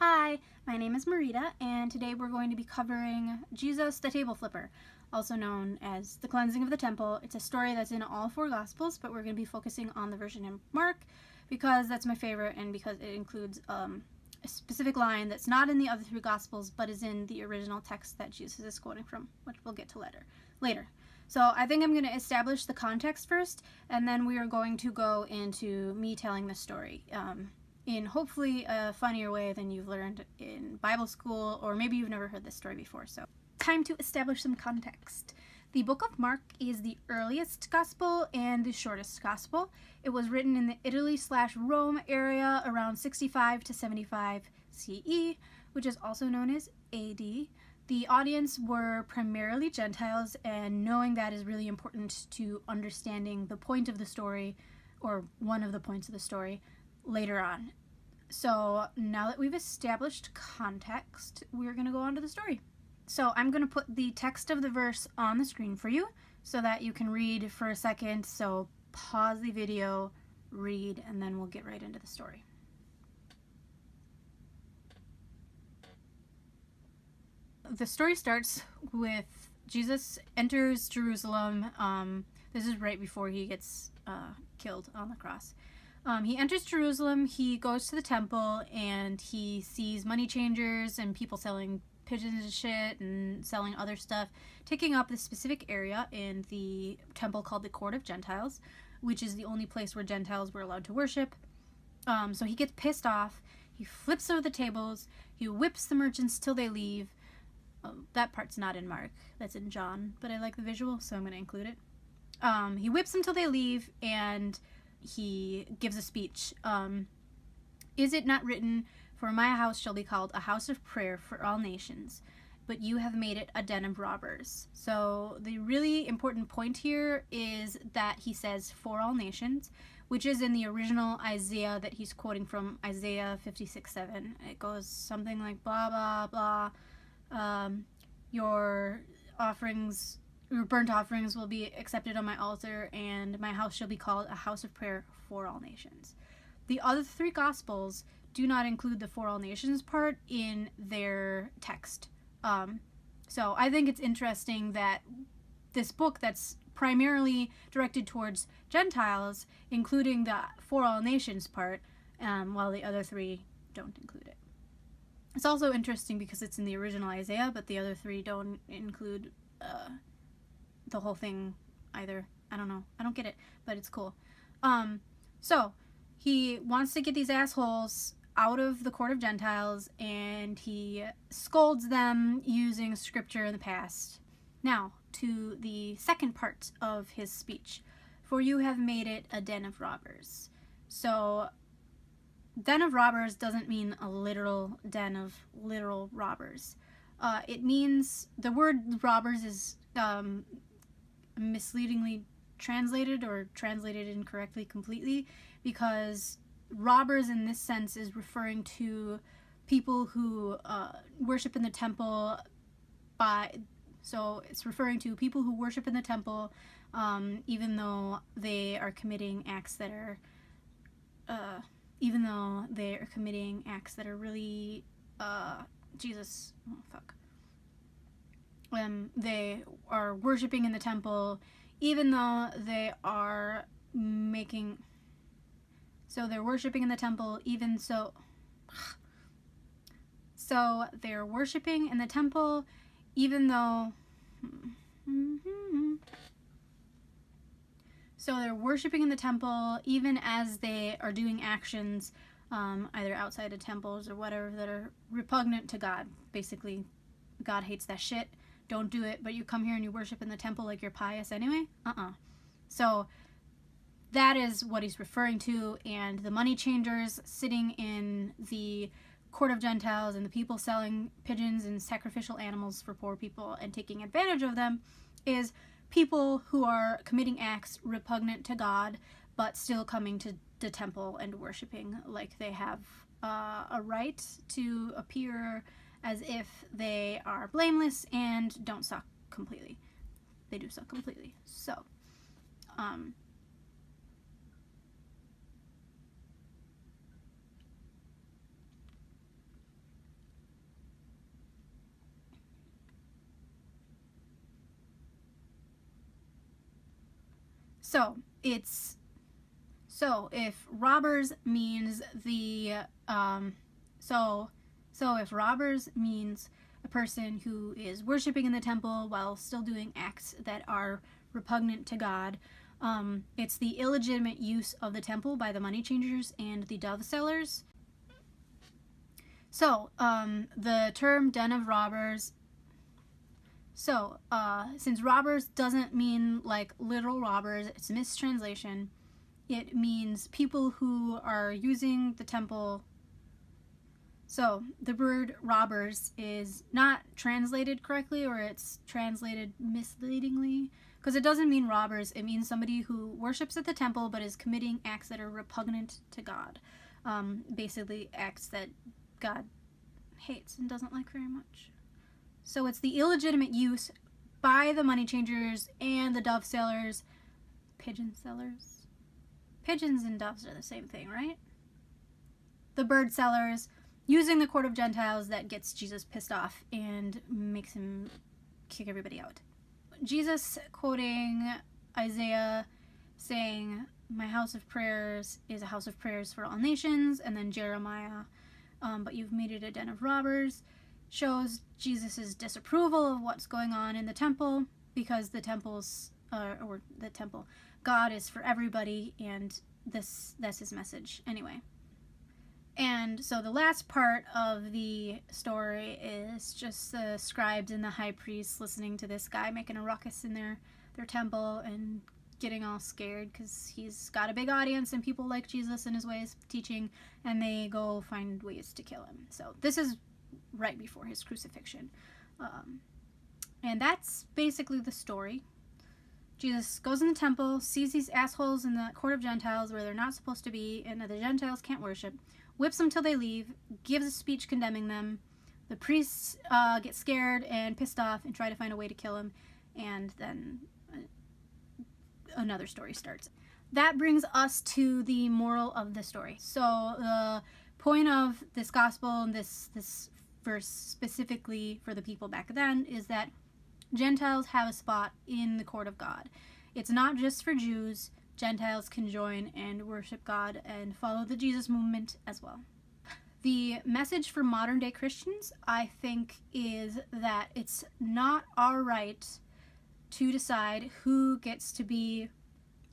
Hi, my name is Marita, and today we're going to be covering Jesus the Table Flipper, also known as the Cleansing of the Temple. It's a story that's in all four Gospels, but we're going to be focusing on the version in Mark because that's my favorite and because it includes a specific line that's not in the other three Gospels, but is in the original text that Jesus is quoting from, which we'll get to later. So I think I'm going to establish the context first, and then we are going to go into me telling the story. In hopefully a funnier way than you've learned in Bible school, or maybe you've never heard this story before. So, time to establish some context. The book of Mark is the earliest gospel and the shortest gospel. It was written in the Italy/Rome area around 65 to 75 CE, which is also known as AD. The audience were primarily Gentiles, and knowing that is really important to understanding the point of the story, or one of the points of the story, later on. So now that we've established context, we're going to go on to the story. So I'm going to put the text of the verse on the screen for you so that you can read for a second. So pause the video, read, and then we'll get right into the story. The story starts with Jesus enters Jerusalem. This is right before he gets killed on the cross. He enters Jerusalem, he goes to the temple, and he sees money changers and people selling pigeons and shit and selling other stuff, taking up this specific area in the temple called the Court of Gentiles, which is the only place where Gentiles were allowed to worship. So he gets pissed off, he flips over the tables, he whips the merchants till they leave. That part's not in Mark, that's in John, but I like the visual, so I'm going to include it. He whips them till they leave, and he gives a speech. Is it not written, "For my house shall be called a house of prayer for all nations, but you have made it a den of robbers"? So the really important point here is that he says "for all nations," which is in the original Isaiah that he's quoting from, Isaiah 56:7. It goes something like blah blah blah. Your burnt offerings will be accepted on my altar, and my house shall be called a house of prayer for all nations. The other three Gospels do not include the for all nations part in their text. So I think it's interesting that this book that's primarily directed towards Gentiles, including the for all nations part, while the other three don't include it. It's also interesting because it's in the original Isaiah, but the other three don't include the whole thing either. I don't know. I don't get it, but it's cool. So he wants to get these assholes out of the Court of Gentiles, and he scolds them using scripture in the past. Now, to the second part of his speech. For you have made it a den of robbers. So, den of robbers doesn't mean a literal den of literal robbers. It means, the word robbers is misleadingly translated or translated incorrectly completely, because robbers in this sense is referring to people who worship in the temple so it's referring to people who worship in the temple even though they are committing acts that are really Jesus, oh fuck. They are worshiping in the temple, even though they are making. So they're worshiping in the temple, even so. So they're worshiping in the temple, even though. So they're worshiping in the temple, even as they are doing actions, either outside of temples or whatever, that are repugnant to God. Basically, God hates that shit. Don't do it, but you come here and you worship in the temple like you're pious anyway? So that is what he's referring to, and the money changers sitting in the Court of Gentiles and the people selling pigeons and sacrificial animals for poor people and taking advantage of them is people who are committing acts repugnant to God, but still coming to the temple and worshiping like they have a right to appear as if they are blameless and don't suck completely. They do suck completely. So, if robbers means if robbers means a person who is worshiping in the temple while still doing acts that are repugnant to God, it's the illegitimate use of the temple by the money changers and the dove sellers. So, the term den of robbers. So, since robbers doesn't mean like literal robbers, it's a mistranslation. It means people who are using the temple. So, the word robbers is not translated correctly, or it's translated misleadingly, because it doesn't mean robbers. It means somebody who worships at the temple but is committing acts that are repugnant to God. Basically, acts that God hates and doesn't like very much. So it's the illegitimate use by the money changers and the dove sellers, pigeon sellers. Pigeons and doves are the same thing, right? The bird sellers, using the court of Gentiles that gets Jesus pissed off and makes him kick everybody out. Jesus quoting Isaiah saying, "My house of prayers is a house of prayers for all nations," and then Jeremiah, "But you've made it a den of robbers," shows Jesus' disapproval of what's going on in the temple, because the temple, God is for everybody, and that's his message anyway. And so the last part of the story is just the scribes and the high priests listening to this guy making a ruckus in their temple and getting all scared because he's got a big audience and people like Jesus and his ways of teaching, and they go find ways to kill him. So this is right before his crucifixion. And that's basically the story. Jesus goes in the temple, sees these assholes in the court of Gentiles where they're not supposed to be and that the Gentiles can't worship, whips them till they leave, gives a speech condemning them. The priests get scared and pissed off and try to find a way to kill him, and then another story starts. That brings us to the moral of the story. So the point of this gospel and this verse specifically for the people back then is that Gentiles have a spot in the court of God. It's not just for Jews. Gentiles can join and worship God and follow the Jesus movement as well. The message for modern day Christians, I think, is that it's not our right to decide who gets to be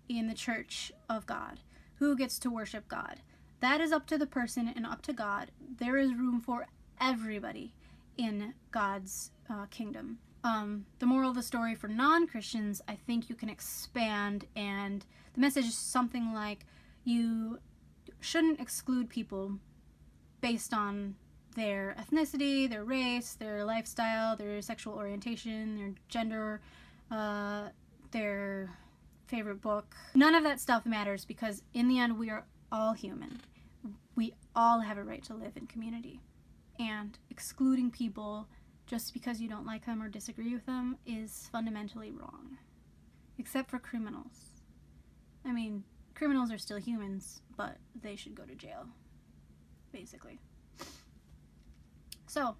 in the church of God, who gets to worship God. That is up to the person and up to God. There is room for everybody in God's kingdom. The moral of the story for non-Christians, I think you can expand, and the message is something like, you shouldn't exclude people based on their ethnicity, their race, their lifestyle, their sexual orientation, their gender, their favorite book. None of that stuff matters, because in the end we are all human. We all have a right to live in community. And excluding people just because you don't like them or disagree with them is fundamentally wrong. Except for criminals. I mean, criminals are still humans, but they should go to jail, basically. So,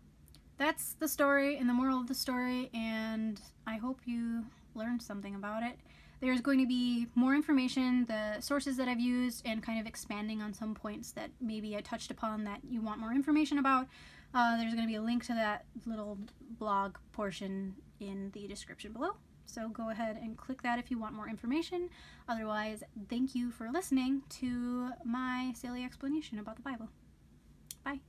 that's the story and the moral of the story, and I hope you learned something about it. There's going to be more information, the sources that I've used, and kind of expanding on some points that maybe I touched upon that you want more information about. There's going to be a link to that little blog portion in the description below. So go ahead and click that if you want more information. Otherwise, thank you for listening to my silly explanation about the Bible. Bye.